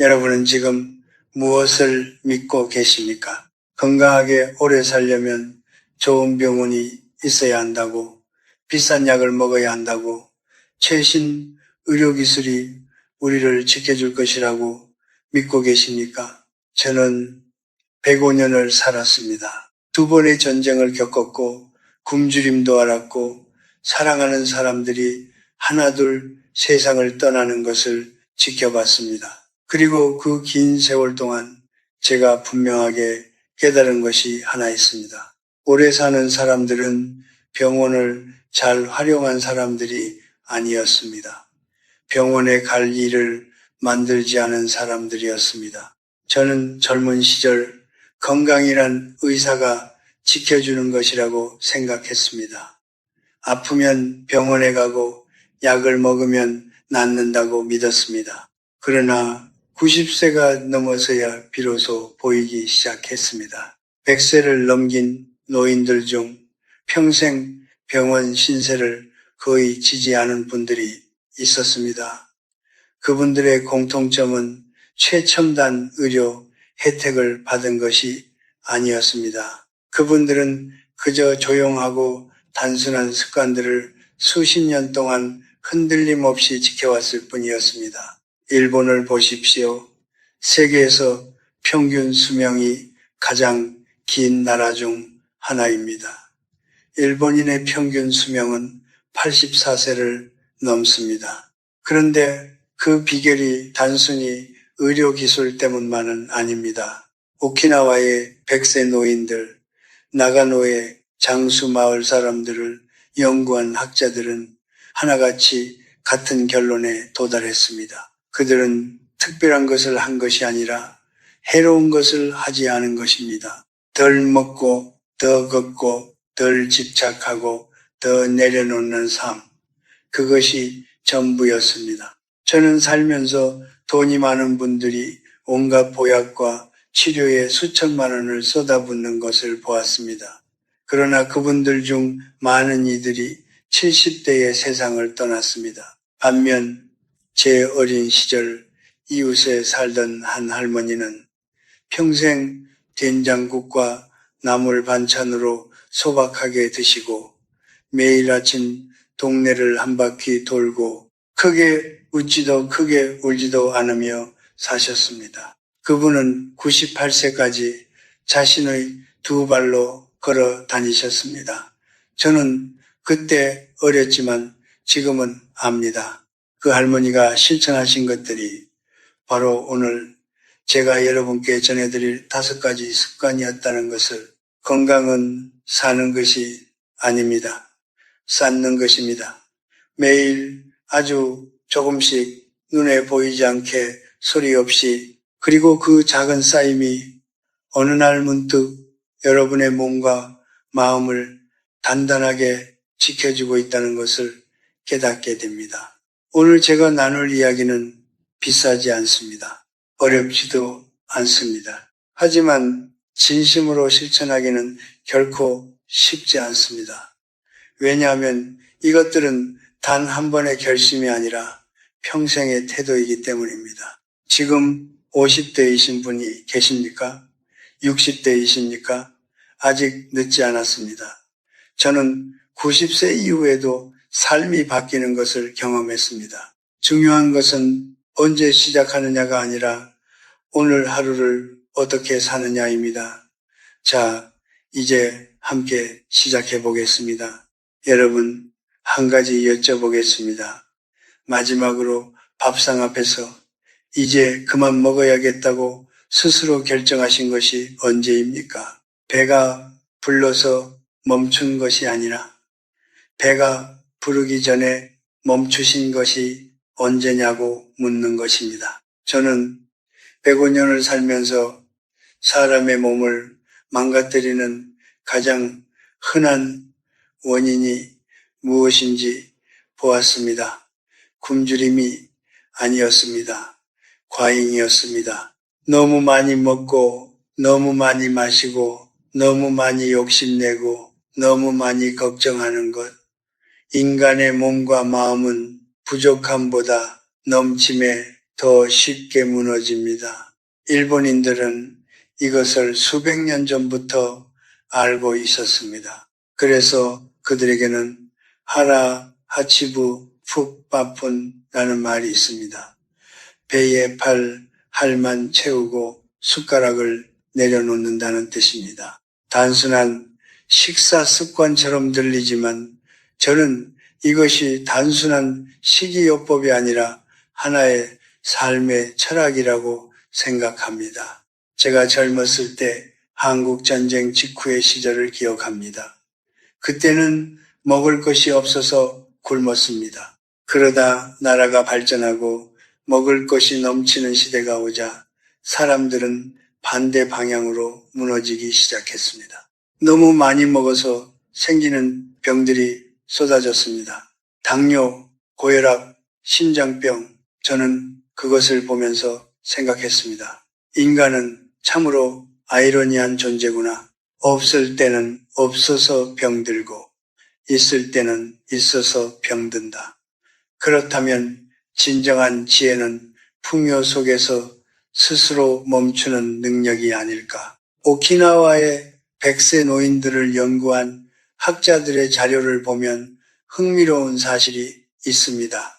여러분은 지금 무엇을 믿고 계십니까? 건강하게 오래 살려면 좋은 병원이 있어야 한다고, 비싼 약을 먹어야 한다고, 최신 의료기술이 우리를 지켜줄 것이라고 믿고 계십니까? 저는 105년을 살았습니다. 2번의 전쟁을 겪었고, 굶주림도 알았고, 사랑하는 사람들이 하나둘 세상을 떠나는 것을 지켜봤습니다. 그리고 그 긴 세월 동안 제가 분명하게 깨달은 것이 하나 있습니다. 오래 사는 사람들은 병원을 잘 활용한 사람들이 아니었습니다. 병원에 갈 일을 만들지 않은 사람들이었습니다. 저는 젊은 시절 건강이란 의사가 지켜주는 것이라고 생각했습니다. 아프면 병원에 가고 약을 먹으면 낫는다고 믿었습니다. 그러나 90세가 넘어서야 비로소 보이기 시작했습니다. 100세를 넘긴 노인들 중 평생 병원 신세를 거의 지지 않은 분들이 있었습니다. 그분들의 공통점은 최첨단 의료 혜택을 받은 것이 아니었습니다. 그분들은 그저 조용하고 단순한 습관들을 수십 년 동안 흔들림 없이 지켜왔을 뿐이었습니다. 일본을 보십시오. 세계에서 평균 수명이 가장 긴 나라 중 하나입니다. 일본인의 평균 수명은 84세를 넘습니다. 그런데 그 비결이 단순히 의료기술 때문만은 아닙니다. 오키나와의 100세 노인들, 나가노의 장수 마을 사람들을 연구한 학자들은 하나같이 같은 결론에 도달했습니다. 그들은 특별한 것을 한 것이 아니라 해로운 것을 하지 않은 것입니다. 덜 먹고, 더 걷고, 덜 집착하고, 더 내려놓는 삶. 그것이 전부였습니다. 저는 살면서 돈이 많은 분들이 온갖 보약과 치료에 수천만 원을 쏟아붓는 것을 보았습니다. 그러나 그분들 중 많은 이들이 70대에 세상을 떠났습니다. 반면 제 어린 시절 이웃에 살던 한 할머니는 평생 된장국과 나물 반찬으로 소박하게 드시고 매일 아침 동네를 한 바퀴 돌고 크게 웃지도 크게 울지도 않으며 사셨습니다. 그분은 98세까지 자신의 2발로 걸어 다니셨습니다. 저는 그때 어렸지만 지금은 압니다. 그 할머니가 실천하신 것들이 바로 오늘 제가 여러분께 전해드릴 5가지 습관이었다는 것을, 건강은 사는 것이 아닙니다. 쌓는 것입니다. 매일 아주 조금씩 눈에 보이지 않게 소리 없이, 그리고 그 작은 쌓임이 어느 날 문득 여러분의 몸과 마음을 단단하게 지켜주고 있다는 것을 깨닫게 됩니다. 오늘 제가 나눌 이야기는 비싸지 않습니다. 어렵지도 않습니다. 하지만 진심으로 실천하기는 결코 쉽지 않습니다. 왜냐하면 이것들은 단 한 번의 결심이 아니라 평생의 태도이기 때문입니다. 지금 50대이신 분이 계십니까? 60대이십니까? 아직 늦지 않았습니다. 저는 90세 이후에도 삶이 바뀌는 것을 경험했습니다. 중요한 것은 언제 시작하느냐가 아니라 오늘 하루를 어떻게 사느냐입니다. 자, 이제 함께 시작해 보겠습니다. 여러분, 한 가지 여쭤보겠습니다. 마지막으로 밥상 앞에서 이제 그만 먹어야겠다고 스스로 결정하신 것이 언제입니까? 배가 불러서 멈춘 것이 아니라 배가 부르기 전에 멈추신 것이 언제냐고 묻는 것입니다. 저는 105년을 살면서 사람의 몸을 망가뜨리는 가장 흔한 원인이 무엇인지 보았습니다. 굶주림이 아니었습니다. 과잉이었습니다. 너무 많이 먹고, 너무 많이 마시고, 너무 많이 욕심내고, 너무 많이 걱정하는 것. 인간의 몸과 마음은 부족함보다 넘침에 더 쉽게 무너집니다. 일본인들은 이것을 수백 년 전부터 알고 있었습니다. 그래서 그들에게는 하라 하치부 푹바푼라는 말이 있습니다. 배에 팔만 채우고 숟가락을 내려놓는다는 뜻입니다. 단순한 식사 습관처럼 들리지만 저는 이것이 단순한 식이요법이 아니라 하나의 삶의 철학이라고 생각합니다. 제가 젊었을 때 한국전쟁 직후의 시절을 기억합니다. 그때는 먹을 것이 없어서 굶었습니다. 그러다 나라가 발전하고 먹을 것이 넘치는 시대가 오자 사람들은 반대 방향으로 무너지기 시작했습니다. 너무 많이 먹어서 생기는 병들이 쏟아졌습니다. 당뇨, 고혈압, 심장병, 저는 그것을 보면서 생각했습니다. 인간은 참으로 아이러니한 존재구나. 없을 때는 없어서 병들고 있을 때는 있어서 병든다. 그렇다면 진정한 지혜는 풍요 속에서 스스로 멈추는 능력이 아닐까. 오키나와의 100세 노인들을 연구한 학자들의 자료를 보면 흥미로운 사실이 있습니다.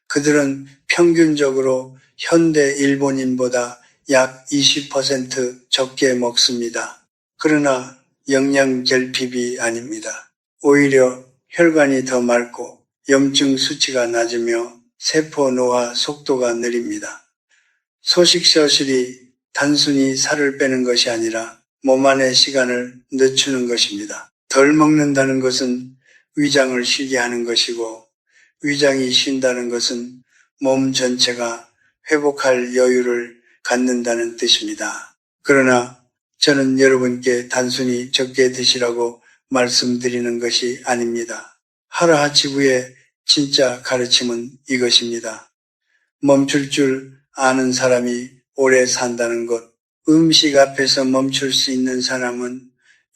그들은 평균적으로 현대 일본인보다 약 20% 적게 먹습니다. 그러나 영양 결핍이 아닙니다. 오히려 혈관이 더 맑고 염증 수치가 낮으며 세포 노화 속도가 느립니다. 소식서실이 단순히 살을 빼는 것이 아니라 몸 안의 시간을 늦추는 것입니다. 덜 먹는다는 것은 위장을 쉬게 하는 것이고 위장이 쉰다는 것은 몸 전체가 회복할 여유를 갖는다는 뜻입니다. 그러나 저는 여러분께 단순히 적게 드시라고 말씀드리는 것이 아닙니다. 하라하치부의 진짜 가르침은 이것입니다. 멈출 줄 아는 사람이 오래 산다는 것. 음식 앞에서 멈출 수 있는 사람은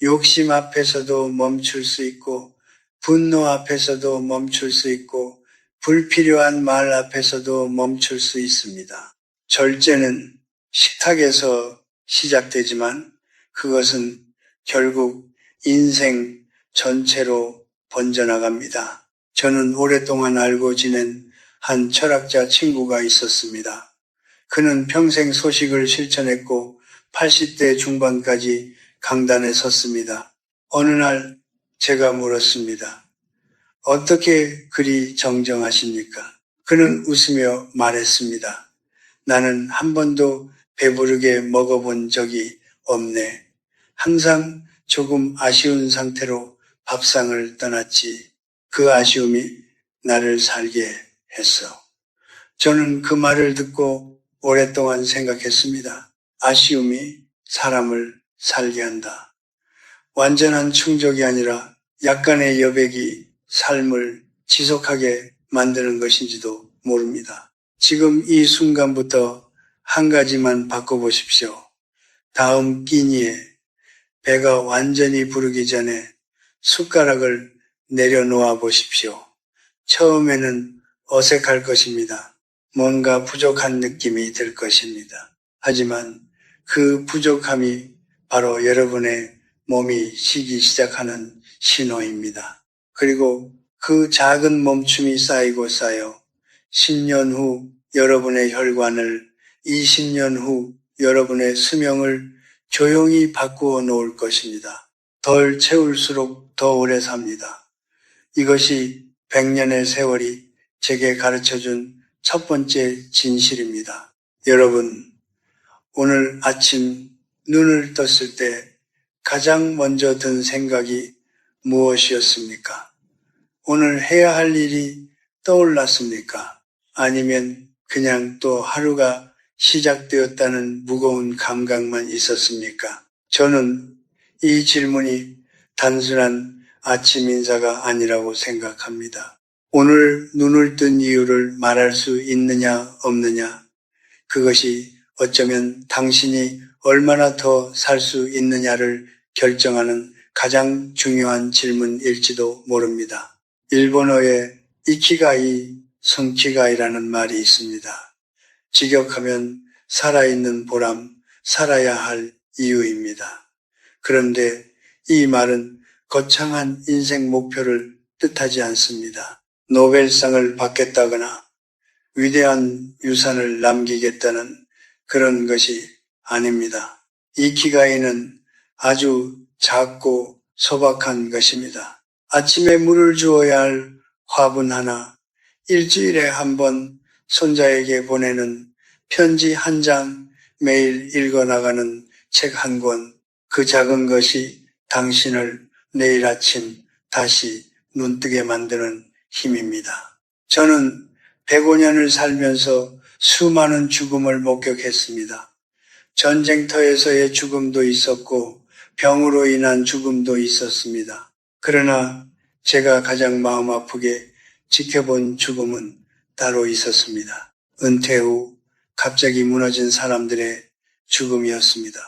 욕심 앞에서도 멈출 수 있고 분노 앞에서도 멈출 수 있고 불필요한 말 앞에서도 멈출 수 있습니다. 절제는 식탁에서 시작되지만 그것은 결국 인생 전체로 번져나갑니다. 저는 오랫동안 알고 지낸 한 철학자 친구가 있었습니다. 그는 평생 소식을 실천했고 80대 중반까지 강단에 섰습니다. 어느 날 제가 물었습니다. 어떻게 그리 정정하십니까? 그는 웃으며 말했습니다. 나는 한 번도 배부르게 먹어본 적이 없네. 항상 조금 아쉬운 상태로 밥상을 떠났지. 그 아쉬움이 나를 살게 했어. 저는 그 말을 듣고 오랫동안 생각했습니다. 아쉬움이 사람을 살게 한다. 완전한 충족이 아니라 약간의 여백이 삶을 지속하게 만드는 것인지도 모릅니다. 지금 이 순간부터 한 가지만 바꿔보십시오. 다음 끼니에 배가 완전히 부르기 전에 숟가락을 내려놓아 보십시오. 처음에는 어색할 것입니다. 뭔가 부족한 느낌이 들 것입니다. 하지만 그 부족함이 바로 여러분의 몸이 쉬기 시작하는 신호입니다. 그리고 그 작은 멈춤이 쌓이고 쌓여 10년 후 여러분의 혈관을, 20년 후 여러분의 수명을 조용히 바꾸어 놓을 것입니다. 덜 채울수록 더 오래 삽니다. 이것이 100년의 세월이 제게 가르쳐준 첫 번째 진실입니다. 여러분, 오늘 아침 눈을 떴을 때 가장 먼저 든 생각이 무엇이었습니까? 오늘 해야 할 일이 떠올랐습니까? 아니면 그냥 또 하루가 시작되었다는 무거운 감각만 있었습니까? 저는 이 질문이 단순한 아침 인사가 아니라고 생각합니다. 오늘 눈을 뜬 이유를 말할 수 있느냐 없느냐, 그것이 어쩌면 당신이 얼마나 더 살 수 있느냐를 결정하는 가장 중요한 질문일지도 모릅니다. 일본어에 이키가이, 성키가이라는 말이 있습니다. 직역하면 살아있는 보람, 살아야 할 이유입니다. 그런데 이 말은 거창한 인생 목표를 뜻하지 않습니다. 노벨상을 받겠다거나 위대한 유산을 남기겠다는 그런 것이 아닙니다. 이키가이는 아주 작고 소박한 것입니다. 아침에 물을 주어야 할 화분 하나, 일주일에 한 번 손자에게 보내는 편지 한 장, 매일 읽어나가는 책 한 권, 그 작은 것이 당신을 내일 아침 다시 눈뜨게 만드는 힘입니다. 저는 105년을 살면서 수많은 죽음을 목격했습니다. 전쟁터에서의 죽음도 있었고 병으로 인한 죽음도 있었습니다. 그러나 제가 가장 마음 아프게 지켜본 죽음은 따로 있었습니다. 은퇴 후 갑자기 무너진 사람들의 죽음이었습니다.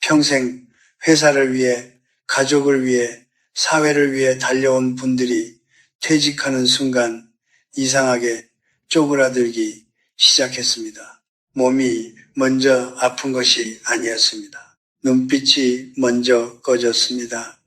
평생 회사를 위해, 가족을 위해, 사회를 위해 달려온 분들이 퇴직하는 순간 이상하게 쪼그라들기 시작했습니다. 몸이 먼저 아픈 것이 아니었습니다. 눈빛이 먼저 꺼졌습니다.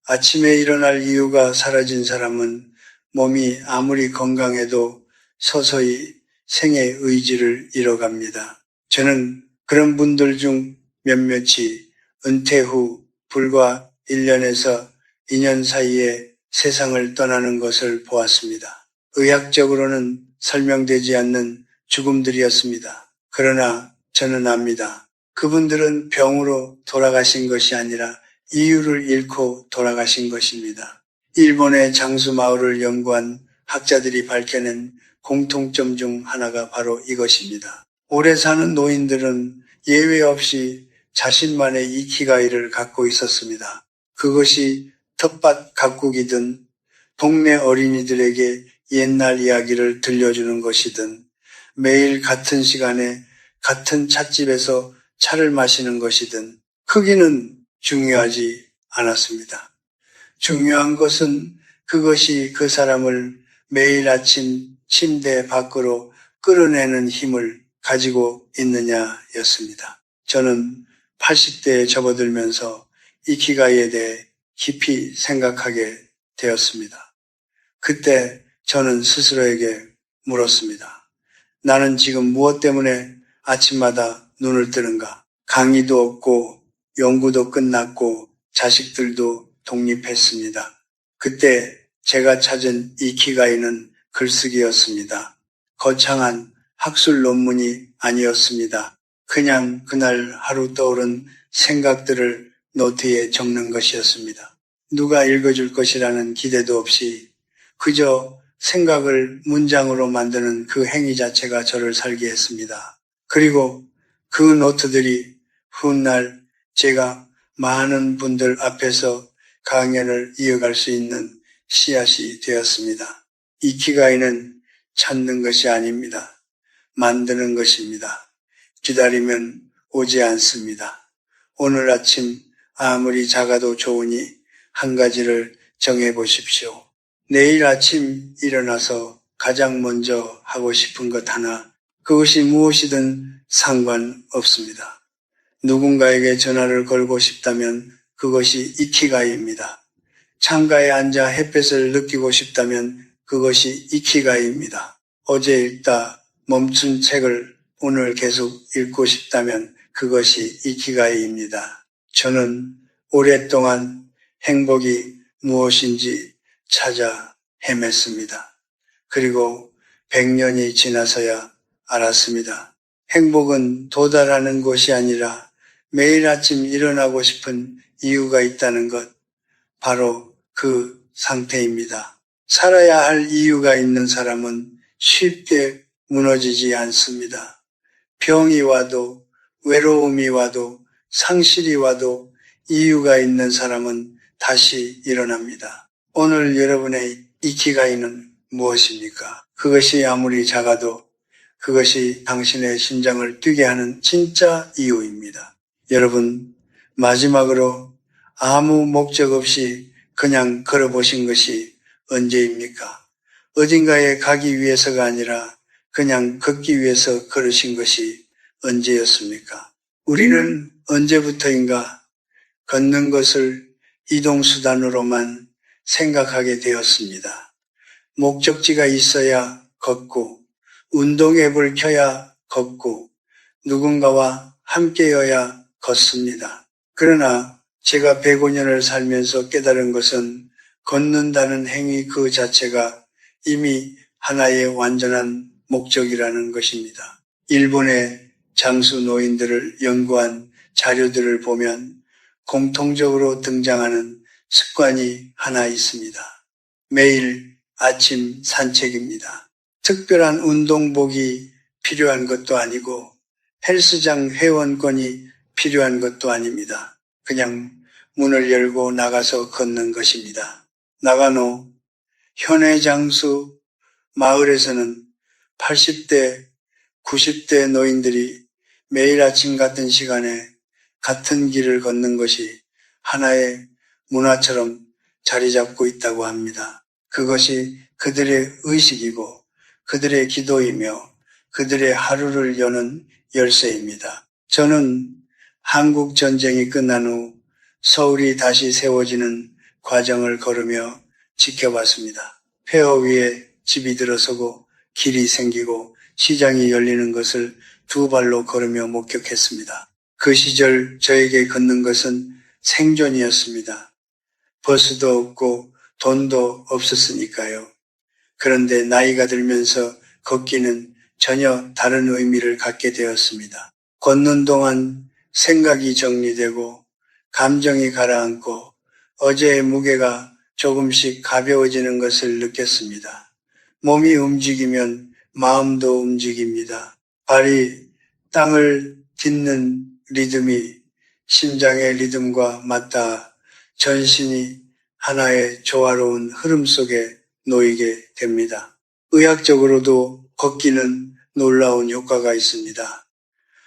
아침에 일어날 이유가 사라진 사람은 몸이 아무리 건강해도 서서히 생의 의지를 잃어갑니다. 저는 그런 분들 중 몇몇이 은퇴 후 불과 1년에서 2년 사이에 세상을 떠나는 것을 보았습니다. 의학적으로는 설명되지 않는 죽음들이었습니다. 그러나 저는 압니다. 그분들은 병으로 돌아가신 것이 아니라 이유를 잃고 돌아가신 것입니다. 일본의 장수 마을을 연구한 학자들이 밝혀낸 공통점 중 하나가 바로 이것입니다. 오래 사는 노인들은 예외 없이 자신만의 이키가이를 갖고 있었습니다. 그것이 텃밭 가꾸기든 동네 어린이들에게 옛날 이야기를 들려주는 것이든 매일 같은 시간에 같은 찻집에서 차를 마시는 것이든 크기는 중요하지 않았습니다. 중요한 것은 그것이 그 사람을 매일 아침 침대 밖으로 끌어내는 힘을 가지고 있느냐였습니다. 저는 80대에 접어들면서 이키가이에 대해 깊이 생각하게 되었습니다. 그때 저는 스스로에게 물었습니다. 나는 지금 무엇 때문에 아침마다 눈을 뜨는가? 강의도 없고 연구도 끝났고 자식들도 독립했습니다. 그때 제가 찾은 이키가이는 글쓰기였습니다. 거창한 학술 논문이 아니었습니다. 그냥 그날 하루 떠오른 생각들을 노트에 적는 것이었습니다. 누가 읽어줄 것이라는 기대도 없이 그저 생각을 문장으로 만드는 그 행위 자체가 저를 살게 했습니다. 그리고 그 노트들이 훗날 제가 많은 분들 앞에서 강연을 이어갈 수 있는 씨앗이 되었습니다. 이키가이는 찾는 것이 아닙니다. 만드는 것입니다. 기다리면 오지 않습니다. 오늘 아침 아무리 작아도 좋으니 한 가지를 정해보십시오. 내일 아침 일어나서 가장 먼저 하고 싶은 것 하나, 그것이 무엇이든 상관없습니다. 누군가에게 전화를 걸고 싶다면 그것이 이키가이입니다. 창가에 앉아 햇볕을 느끼고 싶다면 그것이 이키가이입니다. 어제 읽다 멈춘 책을 오늘 계속 읽고 싶다면 그것이 이키가이입니다. 저는 오랫동안 행복이 무엇인지 찾아 헤맸습니다. 그리고 100년이 지나서야 알았습니다. 행복은 도달하는 것이 아니라 매일 아침 일어나고 싶은 이유가 있다는 것, 바로 그 상태입니다. 살아야 할 이유가 있는 사람은 쉽게 무너지지 않습니다. 병이 와도, 외로움이 와도, 상실이 와도 이유가 있는 사람은 다시 일어납니다. 오늘 여러분의 이키가이는 무엇입니까? 그것이 아무리 작아도 그것이 당신의 심장을 뛰게 하는 진짜 이유입니다. 여러분, 마지막으로 아무 목적 없이 그냥 걸어보신 것이 언제입니까? 어딘가에 가기 위해서가 아니라 그냥 걷기 위해서 걸으신 것이 언제였습니까? 우리는 언제부터인가 걷는 것을 이동수단으로만 생각하게 되었습니다. 목적지가 있어야 걷고, 운동앱을 켜야 걷고, 누군가와 함께여야 걷습니다. 그러나 제가 105년을 살면서 깨달은 것은 걷는다는 행위 그 자체가 이미 하나의 완전한 목적이라는 것입니다. 일본의 장수 노인들을 연구한 자료들을 보면 공통적으로 등장하는 습관이 하나 있습니다. 매일 아침 산책입니다. 특별한 운동복이 필요한 것도 아니고 헬스장 회원권이 필요한 것도 아닙니다. 그냥 문을 열고 나가서 걷는 것입니다. 나가노 현해장수 마을에서는 80대, 90대 노인들이 매일 아침 같은 시간에 같은 길을 걷는 것이 하나의 문화처럼 자리 잡고 있다고 합니다. 그것이 그들의 의식이고 그들의 기도이며 그들의 하루를 여는 열쇠입니다. 저는 한국 전쟁이 끝난 후 서울이 다시 세워지는 과정을 걸으며 지켜봤습니다. 폐허 위에 집이 들어서고 길이 생기고 시장이 열리는 것을 두 발로 걸으며 목격했습니다. 그 시절 저에게 걷는 것은 생존이었습니다. 버스도 없고 돈도 없었으니까요. 그런데 나이가 들면서 걷기는 전혀 다른 의미를 갖게 되었습니다. 걷는 동안 생각이 정리되고 감정이 가라앉고 어제의 무게가 조금씩 가벼워지는 것을 느꼈습니다. 몸이 움직이면 마음도 움직입니다. 발이 땅을 딛는 리듬이 심장의 리듬과 맞닿아 전신이 하나의 조화로운 흐름 속에 놓이게 됩니다. 의학적으로도 걷기는 놀라운 효과가 있습니다.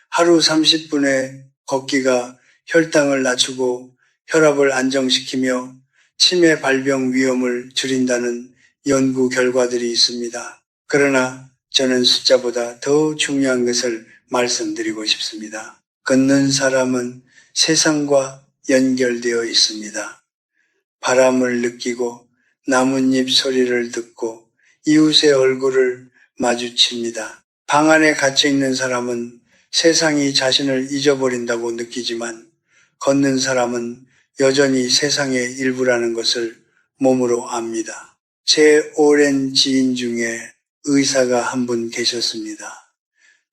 하루 30분의 걷기가 혈당을 낮추고 혈압을 안정시키며 치매 발병 위험을 줄인다는 연구 결과들이 있습니다. 그러나 저는 숫자보다 더 중요한 것을 말씀드리고 싶습니다. 걷는 사람은 세상과 연결되어 있습니다. 바람을 느끼고 나뭇잎 소리를 듣고 이웃의 얼굴을 마주칩니다. 방 안에 갇혀 있는 사람은 세상이 자신을 잊어버린다고 느끼지만 걷는 사람은 여전히 세상의 일부라는 것을 몸으로 압니다. 제 오랜 지인 중에 의사가 한 분 계셨습니다.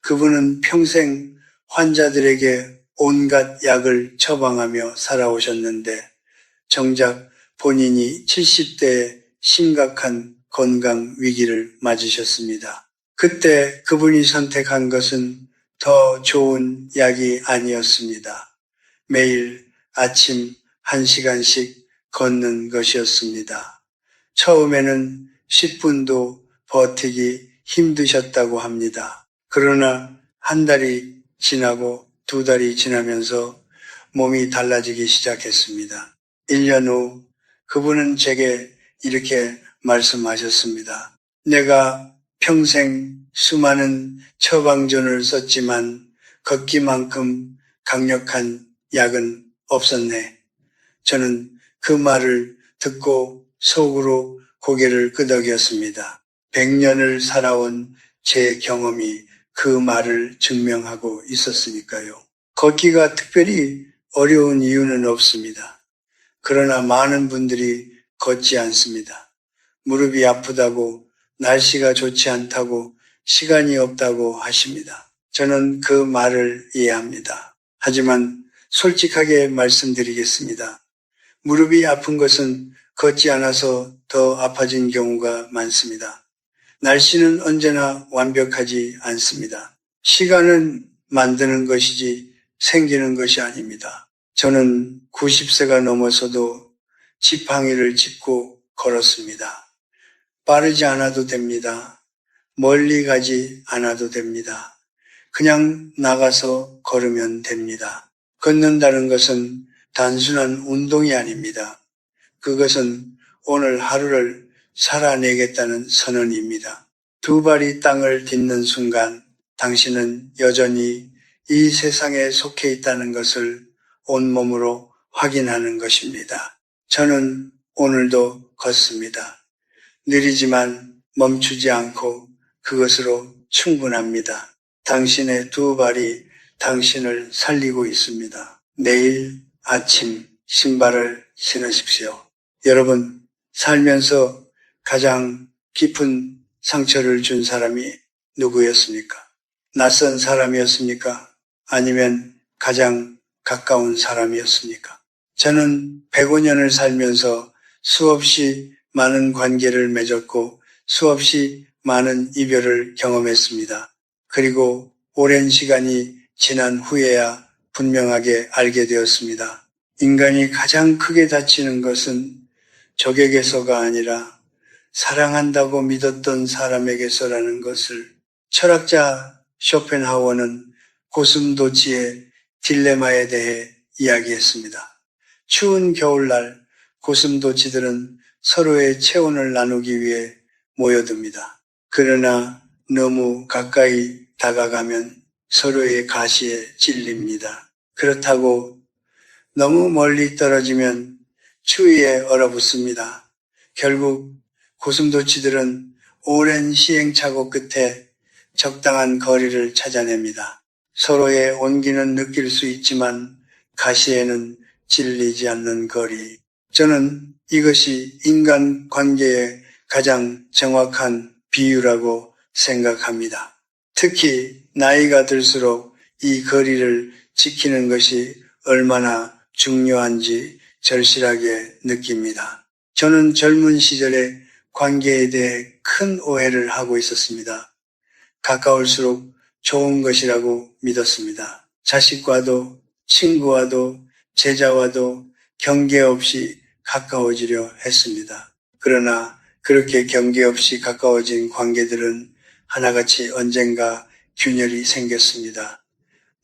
그분은 평생 환자들에게 온갖 약을 처방하며 살아오셨는데 정작 본인이 70대에 심각한 건강 위기를 맞으셨습니다. 그때 그분이 선택한 것은 더 좋은 약이 아니었습니다. 매일 아침 1시간씩 걷는 것이었습니다. 처음에는 10분도 버티기 힘드셨다고 합니다. 그러나 한 달이 지나고 두 달이 지나면서 몸이 달라지기 시작했습니다. 1년 후 그분은 제게 이렇게 말씀하셨습니다. 내가 평생 수많은 처방전을 썼지만 걷기만큼 강력한 약은 없었네. 저는 그 말을 듣고 속으로 고개를 끄덕였습니다. 100년을 살아온 제 경험이 그 말을 증명하고 있었으니까요. 걷기가 특별히 어려운 이유는 없습니다. 그러나 많은 분들이 걷지 않습니다. 무릎이 아프다고, 날씨가 좋지 않다고, 시간이 없다고 하십니다. 저는 그 말을 이해합니다. 하지만 솔직하게 말씀드리겠습니다. 무릎이 아픈 것은 걷지 않아서 더 아파진 경우가 많습니다. 날씨는 언제나 완벽하지 않습니다. 시간은 만드는 것이지 생기는 것이 아닙니다. 저는 90세가 넘어서도 지팡이를 짚고 걸었습니다. 빠르지 않아도 됩니다. 멀리 가지 않아도 됩니다. 그냥 나가서 걸으면 됩니다. 걷는다는 것은 단순한 운동이 아닙니다. 그것은 오늘 하루를 살아내겠다는 선언입니다. 두 발이 땅을 딛는 순간 당신은 여전히 이 세상에 속해 있다는 것을 온몸으로 확인하는 것입니다. 저는 오늘도 걷습니다. 느리지만 멈추지 않고 그것으로 충분합니다. 당신의 두 발이 당신을 살리고 있습니다. 내일 아침 신발을 신으십시오. 여러분, 살면서 가장 깊은 상처를 준 사람이 누구였습니까? 낯선 사람이었습니까? 아니면 가장 가까운 사람이었습니까? 저는 105년을 살면서 수없이 많은 관계를 맺었고 수없이 많은 이별을 경험했습니다. 그리고 오랜 시간이 지난 후에야 분명하게 알게 되었습니다. 인간이 가장 크게 다치는 것은 적에게서가 아니라 사랑한다고 믿었던 사람에게서라는 것을 철학자 쇼펜하우어는 고슴도치의 딜레마에 대해 이야기했습니다. 추운 겨울날 고슴도치들은 서로의 체온을 나누기 위해 모여듭니다. 그러나 너무 가까이 다가가면 서로의 가시에 찔립니다. 그렇다고 너무 멀리 떨어지면 추위에 얼어붙습니다. 결국 고슴도치들은 오랜 시행착오 끝에 적당한 거리를 찾아냅니다. 서로의 온기는 느낄 수 있지만 가시에는 찔리지 않는 거리. 저는 이것이 인간 관계의 가장 정확한 비유라고 생각합니다. 특히 나이가 들수록 이 거리를 지키는 것이 얼마나 중요한지 절실하게 느낍니다. 저는 젊은 시절에 관계에 대해 큰 오해를 하고 있었습니다. 가까울수록 좋은 것이라고 믿었습니다. 자식과도 친구와도 제자와도 경계 없이 가까워지려 했습니다. 그러나 그렇게 경계 없이 가까워진 관계들은 하나같이 언젠가 균열이 생겼습니다.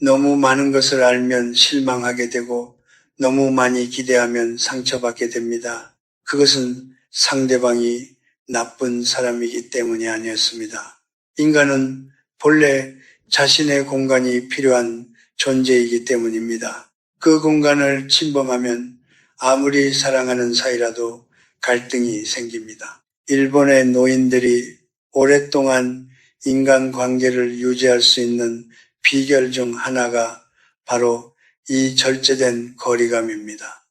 너무 많은 것을 알면 실망하게 되고 너무 많이 기대하면 상처받게 됩니다. 그것은 상대방이 나쁜 사람이기 때문이 아니었습니다. 인간은 본래 자신의 공간이 필요한 존재이기 때문입니다. 그 공간을 침범하면 아무리 사랑하는 사이라도 갈등이 생깁니다. 일본의 노인들이 오랫동안 인간관계를 유지할 수 있는 비결 중 하나가 바로 이 절제된 거리감입니다.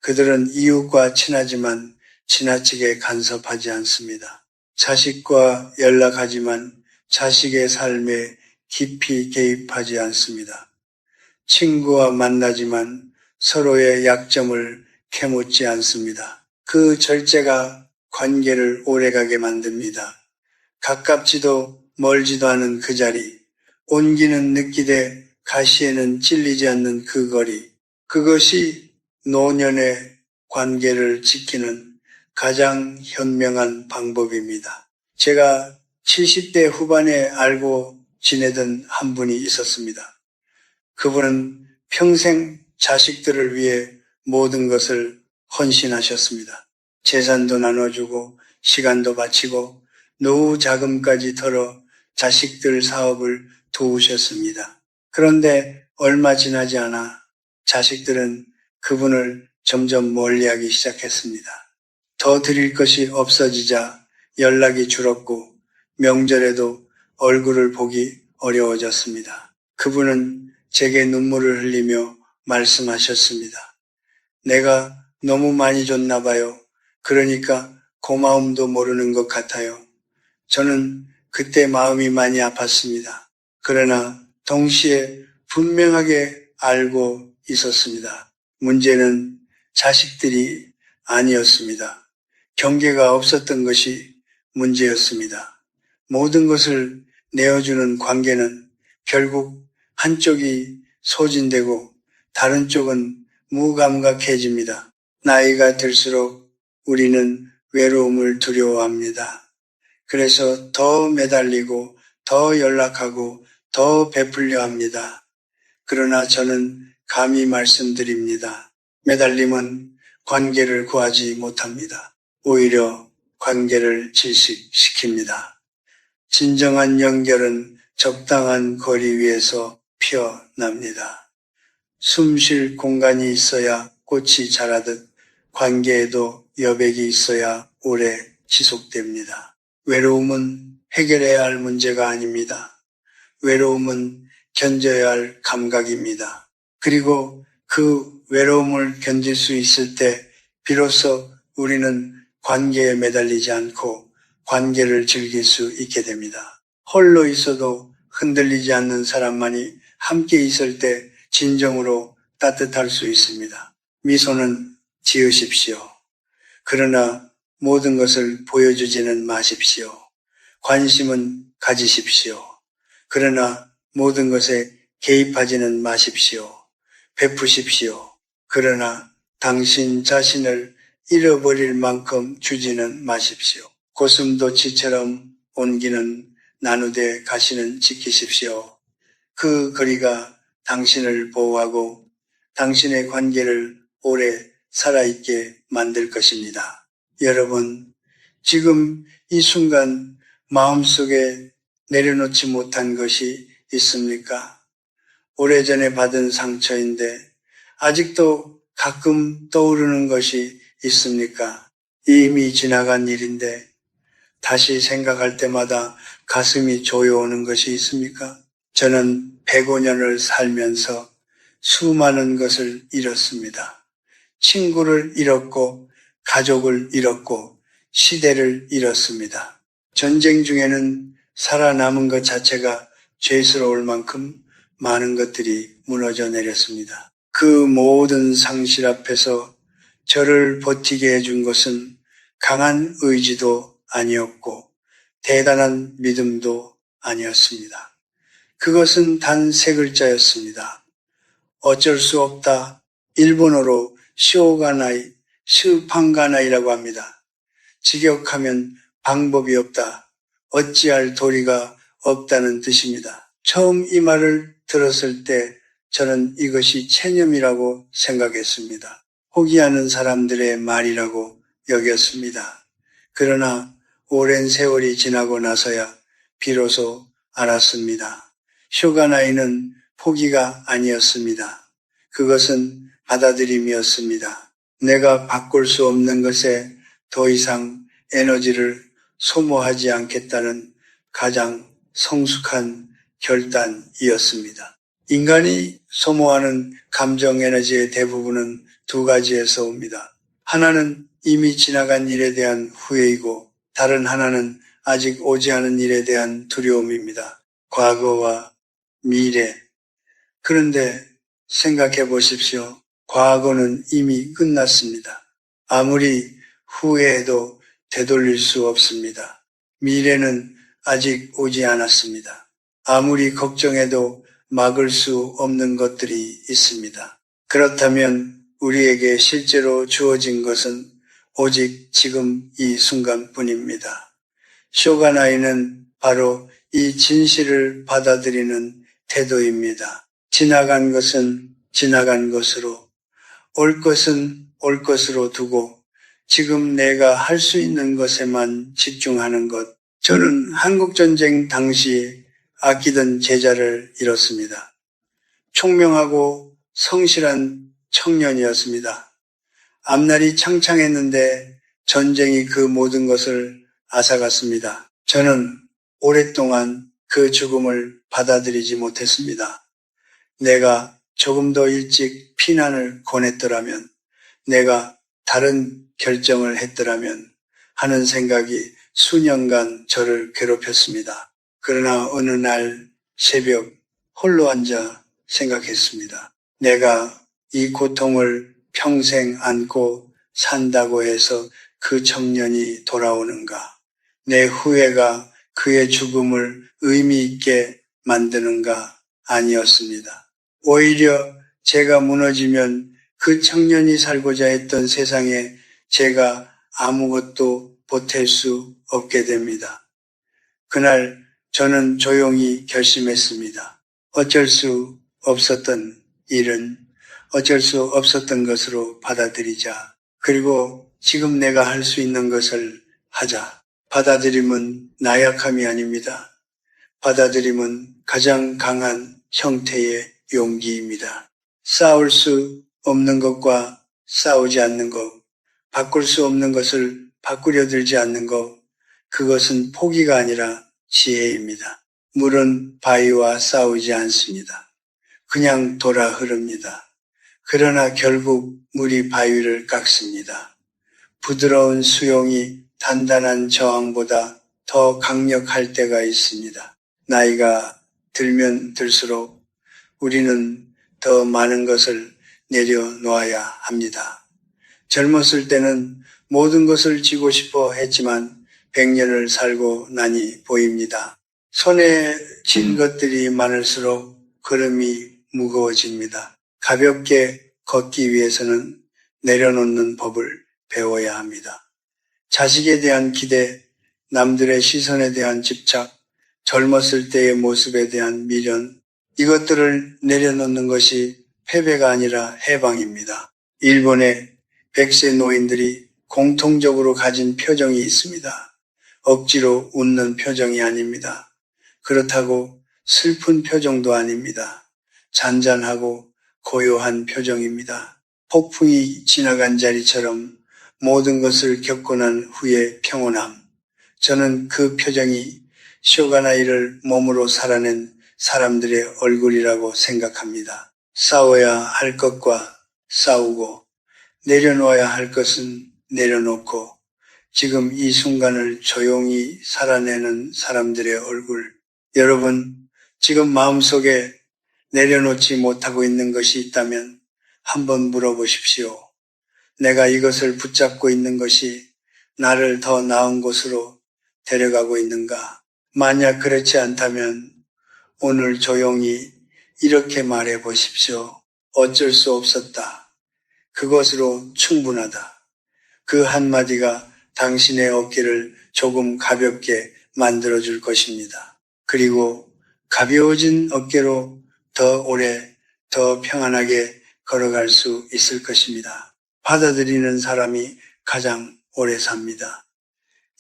그들은 이웃과 친하지만 지나치게 간섭하지 않습니다. 자식과 연락하지만 자식의 삶에 깊이 개입하지 않습니다. 친구와 만나지만 서로의 약점을 캐묻지 않습니다. 그 절제가 관계를 오래가게 만듭니다. 가깝지도 멀지도 않은 그 자리, 온기는 느끼되 가시에는 찔리지 않는 그 거리, 그것이 노년의 관계를 지키는 가장 현명한 방법입니다. 제가 70대 후반에 알고 지내던 한 분이 있었습니다. 그분은 평생 자식들을 위해 모든 것을 헌신하셨습니다. 재산도 나눠주고 시간도 바치고 노후 자금까지 털어 자식들 사업을 도우셨습니다. 그런데 얼마 지나지 않아 자식들은 그분을 점점 멀리하기 시작했습니다. 더 드릴 것이 없어지자 연락이 줄었고 명절에도 얼굴을 보기 어려워졌습니다. 그분은 제게 눈물을 흘리며 말씀하셨습니다. 내가 너무 많이 줬나 봐요. 그러니까 고마움도 모르는 것 같아요. 저는 그때 마음이 많이 아팠습니다. 그러나 동시에 분명하게 알고 있었습니다. 문제는 자식들이 아니었습니다. 경계가 없었던 것이 문제였습니다. 모든 것을 내어주는 관계는 결국 한쪽이 소진되고 다른 쪽은 무감각해집니다. 나이가 들수록 우리는 외로움을 두려워합니다. 그래서 더 매달리고 더 연락하고 더 베풀려 합니다. 그러나 저는 감히 말씀드립니다. 매달림은 관계를 구하지 못합니다. 오히려 관계를 질식시킵니다. 진정한 연결은 적당한 거리 위에서 피어납니다. 숨 쉴 공간이 있어야 꽃이 자라듯 관계에도 여백이 있어야 오래 지속됩니다. 외로움은 해결해야 할 문제가 아닙니다. 외로움은 견뎌야 할 감각입니다. 그리고 그 외로움을 견딜 수 있을 때 비로소 우리는 관계에 매달리지 않고 관계를 즐길 수 있게 됩니다. 홀로 있어도 흔들리지 않는 사람만이 함께 있을 때 진정으로 따뜻할 수 있습니다. 미소는 지으십시오. 그러나 모든 것을 보여주지는 마십시오. 관심은 가지십시오. 그러나 모든 것에 개입하지는 마십시오. 베푸십시오. 그러나 당신 자신을 잃어버릴 만큼 주지는 마십시오. 고슴도치처럼 온기는 나누되 가시는 지키십시오. 그 거리가 당신을 보호하고 당신의 관계를 오래 살아있게 만들 것입니다. 여러분, 지금 이 순간 마음속에 내려놓지 못한 것이 있습니까? 오래전에 받은 상처인데 아직도 가끔 떠오르는 것이 있습니까? 이미 지나간 일인데 다시 생각할 때마다 가슴이 조여오는 것이 있습니까? 저는 105년을 살면서 수많은 것을 잃었습니다. 친구를 잃었고 가족을 잃었고 시대를 잃었습니다. 전쟁 중에는 살아남은 것 자체가 죄스러울 만큼 많은 것들이 무너져 내렸습니다. 그 모든 상실 앞에서 저를 버티게 해준 것은 강한 의지도 아니었고 대단한 믿음도 아니었습니다. 그것은 단 3글자였습니다. 어쩔 수 없다. 일본어로 쇼가나이, 스판가나이라고 합니다. 직역하면 방법이 없다. 어찌할 도리가 없다는 뜻입니다. 처음 이 말을 들었을 때 저는 이것이 체념이라고 생각했습니다. 포기하는 사람들의 말이라고 여겼습니다. 그러나 오랜 세월이 지나고 나서야 비로소 알았습니다. 쇼가나이는 포기가 아니었습니다. 그것은 받아들임이었습니다. 내가 바꿀 수 없는 것에 더 이상 에너지를 소모하지 않겠다는 가장 성숙한 결단이었습니다. 인간이 소모하는 감정 에너지의 대부분은 2가지에서 옵니다. 하나는 이미 지나간 일에 대한 후회이고 다른 하나는 아직 오지 않은 일에 대한 두려움입니다. 과거와 미래. 그런데 생각해 보십시오. 과거는 이미 끝났습니다. 아무리 후회해도 되돌릴 수 없습니다. 미래는 아직 오지 않았습니다. 아무리 걱정해도 막을 수 없는 것들이 있습니다. 그렇다면 우리에게 실제로 주어진 것은 오직 지금 이 순간뿐입니다. 쇼가나이는 바로 이 진실을 받아들이는 태도입니다. 지나간 것은 지나간 것으로, 올 것은 올 것으로 두고 지금 내가 할 수 있는 것에만 집중하는 것. 저는 한국전쟁 당시 아끼던 제자를 잃었습니다. 총명하고 성실한 청년이었습니다. 앞날이 창창했는데 전쟁이 그 모든 것을 앗아갔습니다. 저는 오랫동안 그 죽음을 받아들이지 못했습니다. 내가 조금 더 일찍 피난을 권했더라면, 내가 다른 결정을 했더라면 하는 생각이 수년간 저를 괴롭혔습니다. 그러나 어느 날 새벽 홀로 앉아 생각했습니다. 내가 이 고통을 평생 안고 산다고 해서 그 청년이 돌아오는가? 내 후회가 그의 죽음을 의미 있게 만드는가? 아니었습니다. 오히려 제가 무너지면 그 청년이 살고자 했던 세상에 제가 아무것도 보탤 수 없게 됩니다. 그날 저는 조용히 결심했습니다. 어쩔 수 없었던 일은 어쩔 수 없었던 것으로 받아들이자. 그리고 지금 내가 할 수 있는 것을 하자. 받아들임은 나약함이 아닙니다. 받아들임은 가장 강한 형태의 용기입니다. 싸울 수 없는 것과 싸우지 않는 것, 바꿀 수 없는 것을 바꾸려 들지 않는 것, 그것은 포기가 아니라 지혜입니다. 물은 바위와 싸우지 않습니다. 그냥 돌아 흐릅니다. 그러나 결국 물이 바위를 깎습니다. 부드러운 수용이 단단한 저항보다 더 강력할 때가 있습니다. 나이가 들면 들수록 우리는 더 많은 것을 내려놓아야 합니다. 젊었을 때는 모든 것을 쥐고 싶어 했지만 100년을 살고 나니 보입니다. 손에 쥔 것들이 많을수록 걸음이 무거워집니다. 가볍게 걷기 위해서는 내려놓는 법을 배워야 합니다. 자식에 대한 기대, 남들의 시선에 대한 집착, 젊었을 때의 모습에 대한 미련, 이것들을 내려놓는 것이 패배가 아니라 해방입니다. 일본의 100세 노인들이 공통적으로 가진 표정이 있습니다. 억지로 웃는 표정이 아닙니다. 그렇다고 슬픈 표정도 아닙니다. 잔잔하고 고요한 표정입니다. 폭풍이 지나간 자리처럼 모든 것을 겪고 난 후의 평온함. 저는 그 표정이 쇼가나이를 몸으로 살아낸 사람들의 얼굴이라고 생각합니다. 싸워야 할 것과 싸우고 내려놓아야 할 것은 내려놓고 지금 이 순간을 조용히 살아내는 사람들의 얼굴. 여러분, 지금 마음속에 내려놓지 못하고 있는 것이 있다면 한번 물어보십시오. 내가 이것을 붙잡고 있는 것이 나를 더 나은 곳으로 데려가고 있는가? 만약 그렇지 않다면 오늘 조용히 이렇게 말해 보십시오. 어쩔 수 없었다. 그것으로 충분하다. 그 한마디가 당신의 어깨를 조금 가볍게 만들어줄 것입니다. 그리고 가벼워진 어깨로 더 오래, 더 평안하게 걸어갈 수 있을 것입니다. 받아들이는 사람이 가장 오래 삽니다.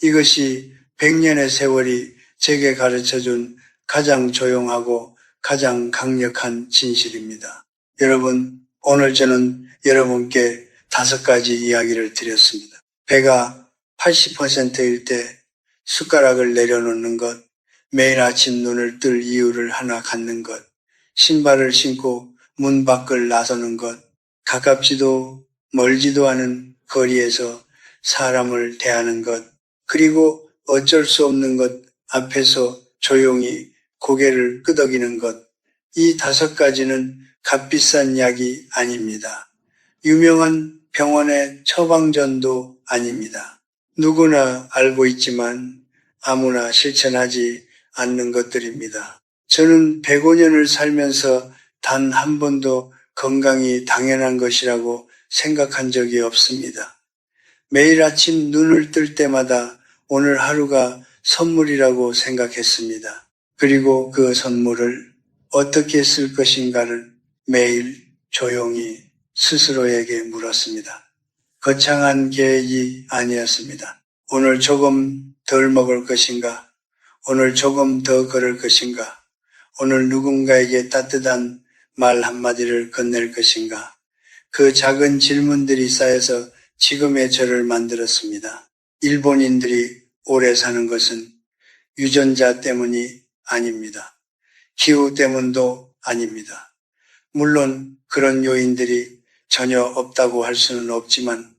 이것이 100년의 세월이 제게 가르쳐준 가장 조용하고 가장 강력한 진실입니다. 여러분, 오늘 저는 여러분께 5가지 이야기를 드렸습니다. 배가 80%일 때 숟가락을 내려놓는 것, 매일 아침 눈을 뜰 이유를 하나 갖는 것, 신발을 신고 문 밖을 나서는 것, 가깝지도 멀지도 않은 거리에서 사람을 대하는 것, 그리고 어쩔 수 없는 것 앞에서 조용히 고개를 끄덕이는 것, 이 5가지는 값비싼 약이 아닙니다. 유명한 병원의 처방전도 아닙니다. 누구나 알고 있지만 아무나 실천하지 않는 것들입니다. 저는 105년을 살면서 단 한 번도 건강이 당연한 것이라고 생각한 적이 없습니다. 매일 아침 눈을 뜰 때마다 오늘 하루가 선물이라고 생각했습니다. 그리고 그 선물을 어떻게 쓸 것인가를 매일 조용히 스스로에게 물었습니다. 거창한 계획이 아니었습니다. 오늘 조금 덜 먹을 것인가? 오늘 조금 더 걸을 것인가? 오늘 누군가에게 따뜻한 말 한마디를 건넬 것인가? 그 작은 질문들이 쌓여서 지금의 저를 만들었습니다. 일본인들이 오래 사는 것은 유전자 때문이 아닙니다. 기후 때문도 아닙니다. 물론 그런 요인들이 전혀 없다고 할 수는 없지만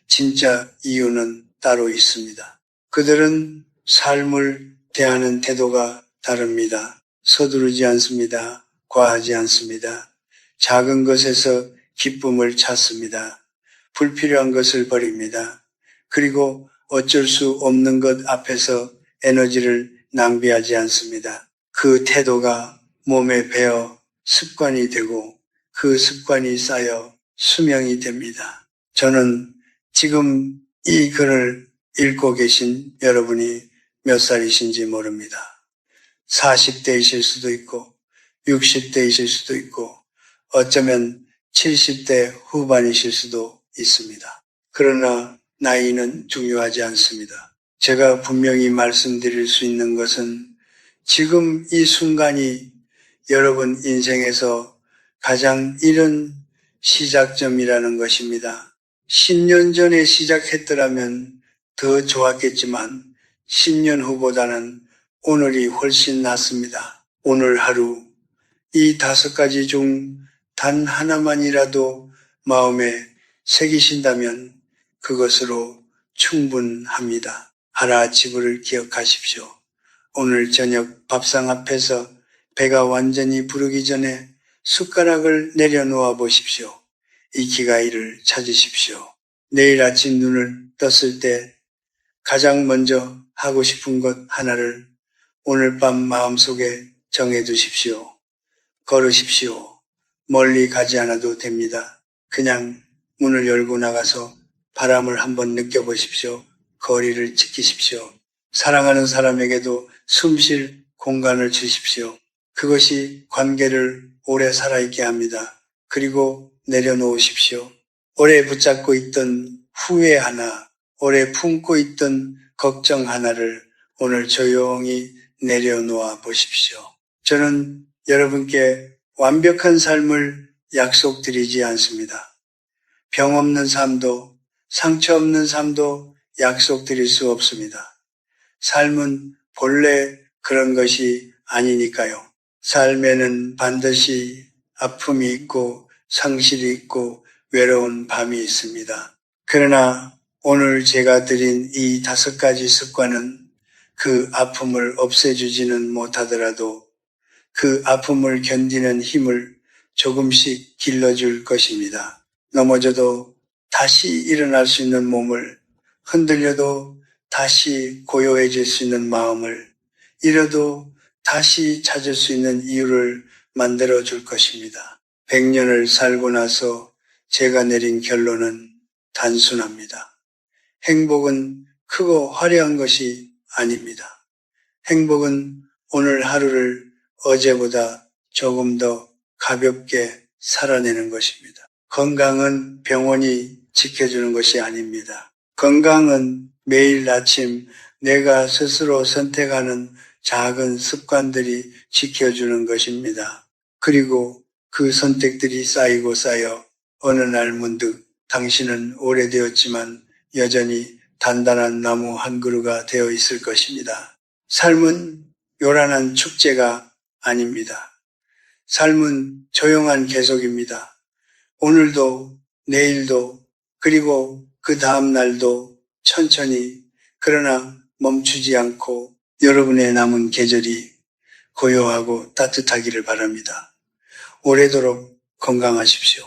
진짜 이유는 따로 있습니다. 그들은 삶을 대하는 태도가 다릅니다. 서두르지 않습니다. 과하지 않습니다. 작은 것에서 기쁨을 찾습니다. 불필요한 것을 버립니다. 그리고 어쩔 수 없는 것 앞에서 에너지를 낭비하지 않습니다. 그 태도가 몸에 배어 습관이 되고 그 습관이 쌓여 수명이 됩니다. 저는 지금 이 글을 읽고 계신 여러분이 몇 살이신지 모릅니다. 40대이실 수도 있고 60대이실 수도 있고 어쩌면 70대 후반이실 수도 있습니다. 그러나 나이는 중요하지 않습니다. 제가 분명히 말씀드릴 수 있는 것은 지금 이 순간이 여러분 인생에서 가장 이른 시작점이라는 것입니다. 10년 전에 시작했더라면 더 좋았겠지만 10년 후보다는 오늘이 훨씬 낫습니다. 오늘 하루 이 5가지 중 단 하나만이라도 마음에 새기신다면 그것으로 충분합니다. 하루아침을 기억하십시오. 오늘 저녁 밥상 앞에서 배가 완전히 부르기 전에 숟가락을 내려놓아 보십시오. 이키가이를 찾으십시오. 내일 아침 눈을 떴을 때 가장 먼저 하고 싶은 것 하나를 오늘 밤 마음속에 정해두십시오. 걸으십시오. 멀리 가지 않아도 됩니다. 그냥 문을 열고 나가서 바람을 한번 느껴보십시오. 거리를 지키십시오. 사랑하는 사람에게도 숨 쉴 공간을 주십시오. 그것이 관계를 오래 살아있게 합니다. 그리고 내려놓으십시오. 오래 붙잡고 있던 후회 하나, 오래 품고 있던 걱정 하나를 오늘 조용히 내려놓아 보십시오. 저는 여러분께 완벽한 삶을 약속드리지 않습니다. 병 없는 삶도 상처 없는 삶도 약속드릴 수 없습니다. 삶은 본래 그런 것이 아니니까요. 삶에는 반드시 아픔이 있고 상실이 있고 외로운 밤이 있습니다. 그러나 오늘 제가 드린 이 5가지 습관은 그 아픔을 없애주지는 못하더라도 그 아픔을 견디는 힘을 조금씩 길러줄 것입니다. 넘어져도 다시 일어날 수 있는 몸을, 흔들려도 다시 고요해질 수 있는 마음을, 잃어도 다시 찾을 수 있는 이유를 만들어 줄 것입니다. 100년을 살고 나서 제가 내린 결론은 단순합니다. 행복은 크고 화려한 것이 아닙니다. 행복은 오늘 하루를 어제보다 조금 더 가볍게 살아내는 것입니다. 건강은 병원이 지켜주는 것이 아닙니다. 건강은 매일 아침 내가 스스로 선택하는 작은 습관들이 지켜주는 것입니다. 그리고 그 선택들이 쌓이고 쌓여 어느 날 문득 당신은 오래되었지만 여전히 단단한 나무 한 그루가 되어 있을 것입니다. 삶은 요란한 축제가 아닙니다. 삶은 조용한 계속입니다. 오늘도 내일도 그리고 그 다음 날도 천천히 그러나 멈추지 않고 여러분의 남은 계절이 고요하고 따뜻하기를 바랍니다. 오래도록 건강하십시오.